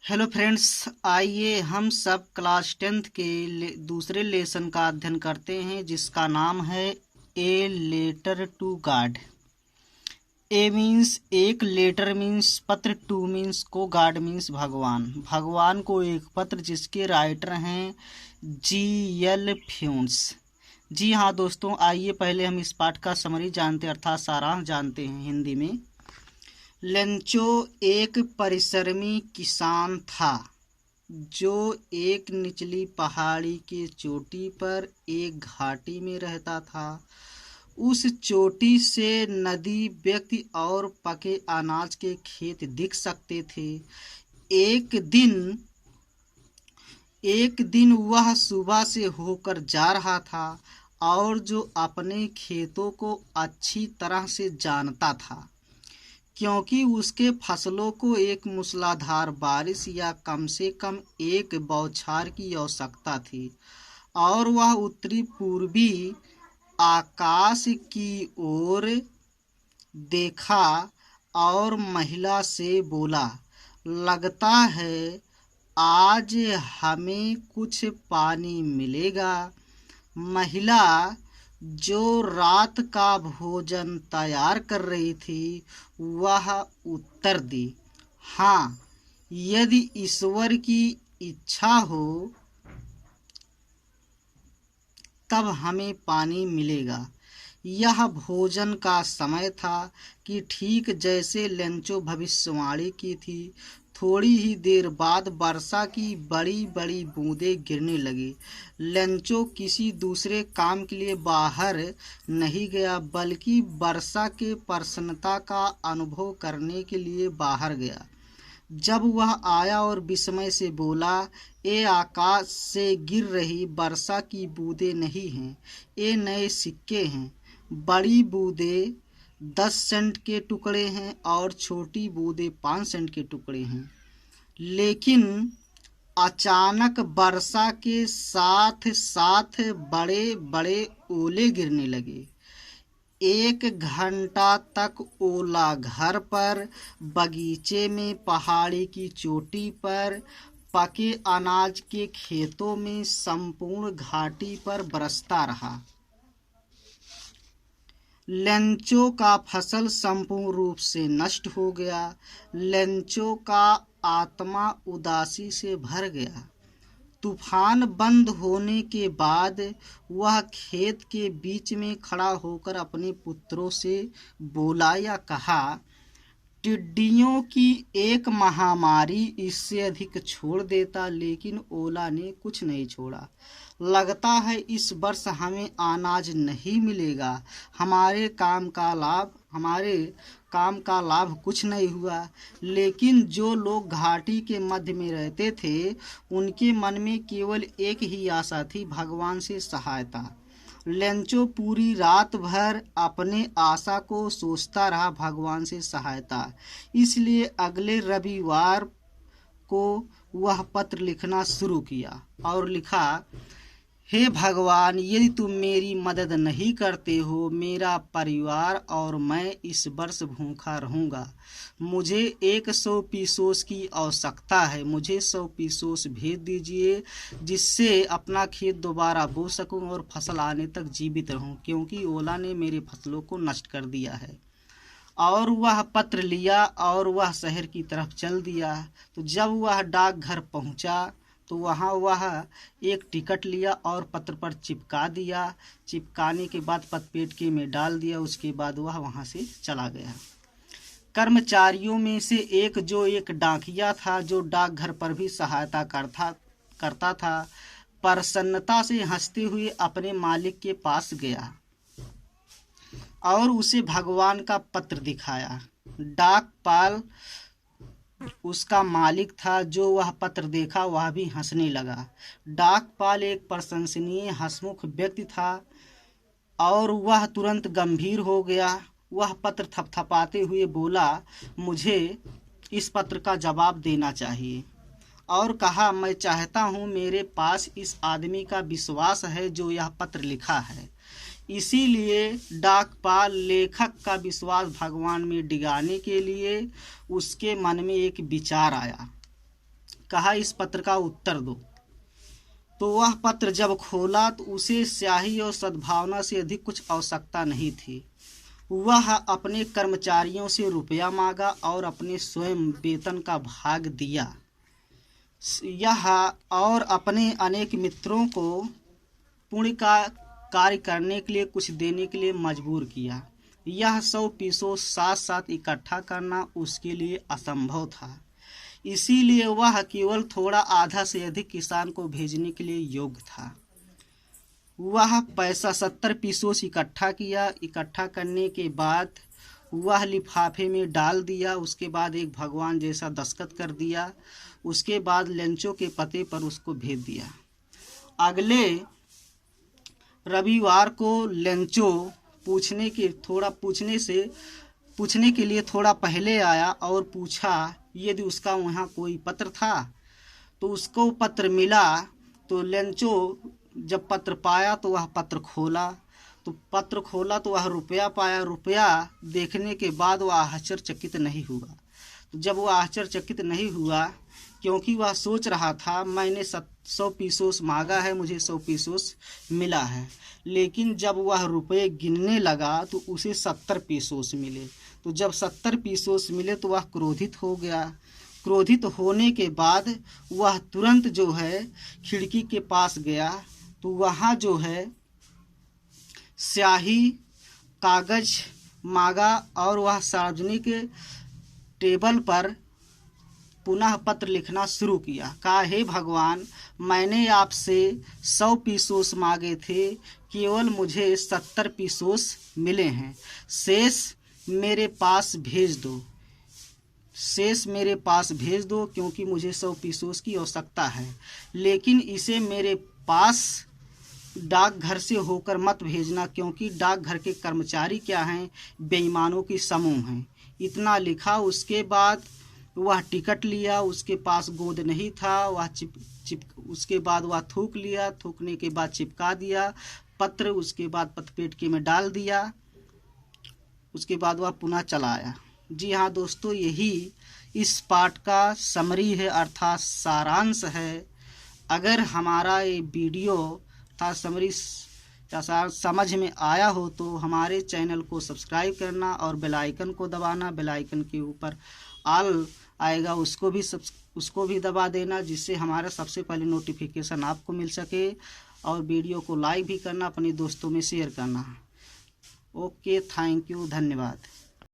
Hello friends, आइए हम सब क्लास 10th के दूसरे लेसन का अध्ययन करते हैं जिसका नाम है a letter to God. A means एक, लेटर मीन्स पत्र, टू मीन्स को, गॉड मीन्स भगवान। भगवान को एक पत्र जिसके राइटर हैं G.L. फ्यून्स। जी हाँ दोस्तों, आइए पहले हम इस पाठ का समरी जानते अर्थात सारांश जानते हैं हिंदी में। लेंचो एक परिश्रमी किसान था जो एक निचली पहाड़ी के चोटी पर एक घाटी में रहता था। उस चोटी से नदी, व्यक्ति और पके अनाज के खेत दिख सकते थे। एक दिन वह सुबह से होकर जा रहा था और जो अपने खेतों को अच्छी तरह से जानता था, क्योंकि उसके फसलों को एक मूसलाधार बारिश या कम से कम एक बौछार की आवश्यकता थी, और वह उत्तरी पूर्वी आकाश की ओर देखा और महिला से बोला, लगता है आज हमें कुछ पानी मिलेगा। महिला जो रात का भोजन तैयार कर रही थी वह उत्तर दी, हाँ, यदि ईश्वर की इच्छा हो तब हमें पानी मिलेगा। यह भोजन का समय था कि ठीक जैसे लेंचो भविष्यवाणी की थी, थोड़ी ही देर बाद वर्षा की बड़ी बड़ी बूंदें गिरने लगी। लेंचो किसी दूसरे काम के लिए बाहर नहीं गया, बल्कि वर्षा के प्रसन्नता का अनुभव करने के लिए बाहर गया। जब वह आया और विस्मय से बोला, ये आकाश से गिर रही वर्षा की बूंदें नहीं हैं, ये नए सिक्के हैं। बड़ी बूंदें 10 सेंट के टुकड़े हैं और छोटी बूंदें 5 सेंट के टुकड़े हैं। लेकिन अचानक वर्षा के साथ साथ बड़े बड़े ओले गिरने लगे। 1 घंटा तक ओला घर पर, बगीचे में, पहाड़ी की चोटी पर, पके अनाज के खेतों में, संपूर्ण घाटी पर बरसता रहा। लेंचो का फसल संपूर्ण रूप से नष्ट हो गया। लेंचो का आत्मा उदासी से भर गया। तूफान बंद होने के बाद वह खेत के बीच में खड़ा होकर अपने पुत्रों से बोला या कहा, टिड्डियों की एक महामारी इससे अधिक छोड़ देता, लेकिन ओला ने कुछ नहीं छोड़ा। लगता है इस वर्ष हमें अनाज नहीं मिलेगा। हमारे काम का लाभ कुछ नहीं हुआ। लेकिन जो लोग घाटी के मध्य में रहते थे उनके मन में केवल एक ही आशा थी, भगवान से सहायता। लेंचो पूरी रात भर अपने आशा को सोचता रहा, भगवान से सहायता। इसलिए अगले रविवार को वह पत्र लिखना शुरू किया और लिखा, हे भगवान, यदि तुम मेरी मदद नहीं करते हो, मेरा परिवार और मैं इस वर्ष भूखा रहूँगा। मुझे 100 पीसोस की आवश्यकता है। मुझे 100 पीसोस भेज दीजिए जिससे अपना खेत दोबारा बो सकूं और फसल आने तक जीवित रहूं, क्योंकि ओला ने मेरे फसलों को नष्ट कर दिया है। और वह पत्र लिया और वह शहर की तरफ चल दिया। तो जब वह डाकघर पहुंचा तो वहाँ वह एक टिकट लिया और पत्र पर चिपका दिया। चिपकाने के बाद पतपेटके में डाल दिया। उसके बाद वह वहाँ से चला गया। कर्मचारियों में से एक, जो एक डाकिया था, जो डाकघर पर भी सहायता करता था, प्रसन्नता से हंसते हुए अपने मालिक के पास गया और उसे भगवान का पत्र दिखाया। डाकपाल उसका मालिक था। जो वह पत्र देखा वह भी हंसने लगा। डाकपाल एक प्रशंसनीय हंसमुख व्यक्ति था और वह तुरंत गंभीर हो गया। वह पत्र थपथपाते हुए बोला, मुझे इस पत्र का जवाब देना चाहिए। और कहा, मैं चाहता हूँ, मेरे पास इस आदमी का विश्वास है जो यह पत्र लिखा है। इसीलिए डाकपाल लेखक का विश्वास भगवान में डिगाने के लिए उसके मन में एक विचार आया। कहा इस पत्र का उत्तर दो। तो वह पत्र जब खोला तो उसे स्याही और सद्भावना से अधिक कुछ आवश्यकता नहीं थी। वह अपने कर्मचारियों से रुपया मांगा और अपने स्वयं वेतन का भाग दिया। यह और अपने अनेक मित्रों को पुण्य का कार्य करने के लिए कुछ देने के लिए मजबूर किया। यह 100 पीसों साथ साथ इकट्ठा करना उसके लिए असंभव था, इसीलिए वह केवल थोड़ा आधा से अधिक किसान को भेजने के लिए योग्य था। वह पैसा 70 पीसों से इकट्ठा किया। इकट्ठा करने के बाद वह लिफाफे में डाल दिया। उसके बाद एक भगवान जैसा दस्तखत कर दिया। उसके बाद लेंचो के पते पर उसको भेज दिया। अगले रविवार को लेंचो पूछने के लिए थोड़ा पहले आया और पूछा यदि उसका वहाँ कोई पत्र था। तो उसको पत्र मिला। तो लेंचो जब पत्र पाया तो वह पत्र खोला तो वह रुपया पाया। रुपया देखने के बाद वह आश्चर्यचकित नहीं हुआ। तो जब वह आश्चर्यचकित नहीं हुआ, क्योंकि वह सोच रहा था मैंने 100 पीसोस मांगा है, मुझे 100 पीसोस मिला है। लेकिन जब वह रुपये गिनने लगा तो उसे 70 पीसोस मिले। तो जब 70 पीसोस मिले तो वह क्रोधित हो गया। क्रोधित होने के बाद वह तुरंत जो है खिड़की के पास गया। तो वहाँ जो है स्याही कागज मांगा और वह सार्वजनिक टेबल पर पुनः पत्र लिखना शुरू किया। कहा हे भगवान, मैंने आपसे 100 पीसोस मांगे थे, केवल मुझे 70 पीसोस मिले हैं। शेष मेरे पास भेज दो क्योंकि मुझे 100 पीसोस की आवश्यकता है। लेकिन इसे मेरे पास डाकघर से होकर मत भेजना, क्योंकि डाकघर के कर्मचारी क्या हैं, बेईमानों की समूह हैं। इतना लिखा। उसके बाद वह टिकट लिया। उसके पास गोंद नहीं था। वह उसके बाद वह थूक लिया। थूकने के बाद चिपका दिया पत्र। उसके बाद पत्र पेटिके में डाल दिया। उसके बाद वह पुनः चला आया। जी हाँ दोस्तों, यही इस पाठ का समरी है, अर्थात सारांश है। अगर हमारा ये वीडियो था समरी समझ में आया हो तो हमारे चैनल को सब्सक्राइब करना और बेल आइकन को दबाना। बेल आइकन के ऊपर ऑल आएगा, उसको भी दबा देना, जिससे हमारा सबसे पहले नोटिफिकेशन आपको मिल सके। और वीडियो को लाइक भी करना, अपने दोस्तों में शेयर करना। ओके, थैंक यू, धन्यवाद।